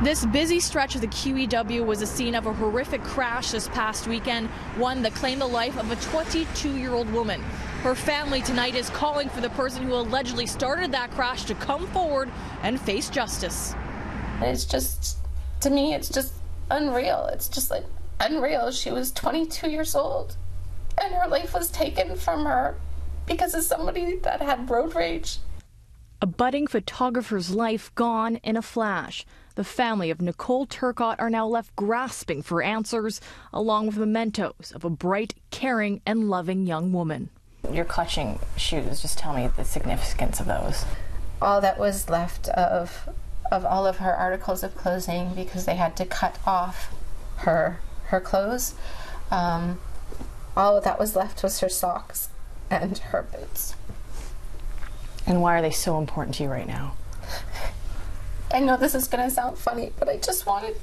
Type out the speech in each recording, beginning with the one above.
This busy stretch of the QEW was the scene of a horrific crash this past weekend, one that claimed the life of a 22-year-old woman. Her family tonight is calling for the person who allegedly started that crash to come forward and face justice. It's just, to me, it's just unreal. It's just like unreal. She was 22 years old and her life was taken from her because of somebody that had road rage. A budding photographer's life gone in a flash. The family of Nicole Turcotte are now left grasping for answers, along with mementos of a bright, caring, and loving young woman. You're clutching shoes. Just tell me the significance of those. All that was left of all of her articles of clothing, because they had to cut off her clothes. All that was left was her socks and her boots. And why are they so important to you right now? I know this is going to sound funny, but I just wanted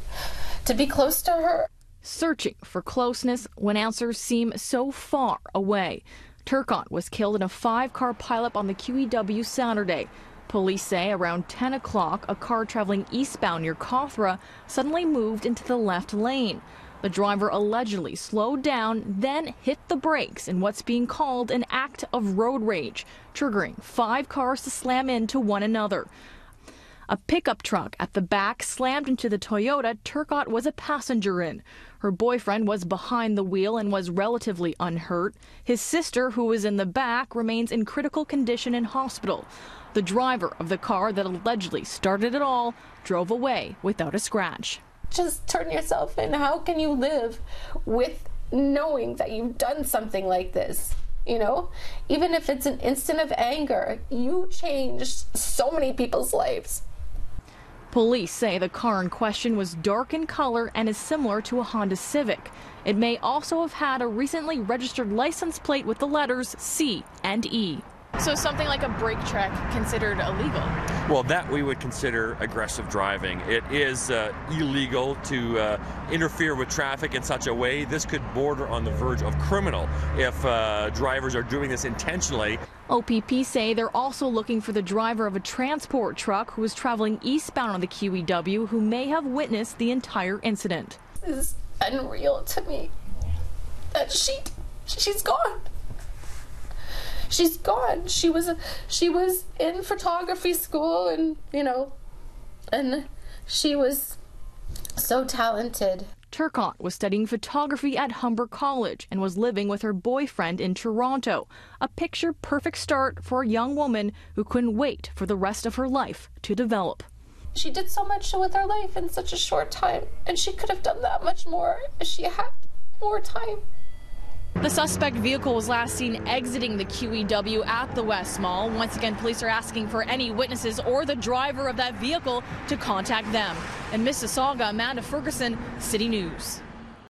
to be close to her. Searching for closeness when answers seem so far away. Turcotte was killed in a 5-car pileup on the QEW Saturday. Police say around 10 o'clock, a car traveling eastbound near Cawthra suddenly moved into the left lane. The driver allegedly slowed down, then hit the brakes in what's being called an act of road rage, triggering 5 cars to slam into one another. A pickup truck at the back slammed into the Toyota Turcotte was a passenger in. Her boyfriend was behind the wheel and was relatively unhurt. His sister, who was in the back, remains in critical condition in hospital. The driver of the car that allegedly started it all drove away without a scratch. Just turn yourself in. How can you live with knowing that you've done something like this? You know, even if it's an instant of anger, you changed so many people's lives. Police say the car in question was dark in color and is similar to a Honda Civic. It may also have had a recently registered license plate with the letters C and E. So something like a brake check considered illegal? Well, that we would consider aggressive driving. It is illegal to interfere with traffic in such a way. This could border on the verge of criminal if drivers are doing this intentionally. OPP say they're also looking for the driver of a transport truck who was traveling eastbound on the QEW who may have witnessed the entire incident. This is unreal to me that she's gone. She's gone. She was in photography school, and and she was so talented. Turcotte was studying photography at Humber College and was living with her boyfriend in Toronto. A picture-perfect start for a young woman who couldn't wait for the rest of her life to develop. She did so much with her life in such a short time, and she could have done that much more if she had more time. The suspect vehicle was last seen exiting the QEW at the West Mall. Once again, police are asking for any witnesses or the driver of that vehicle to contact them. In Mississauga, Amanda Ferguson, City News.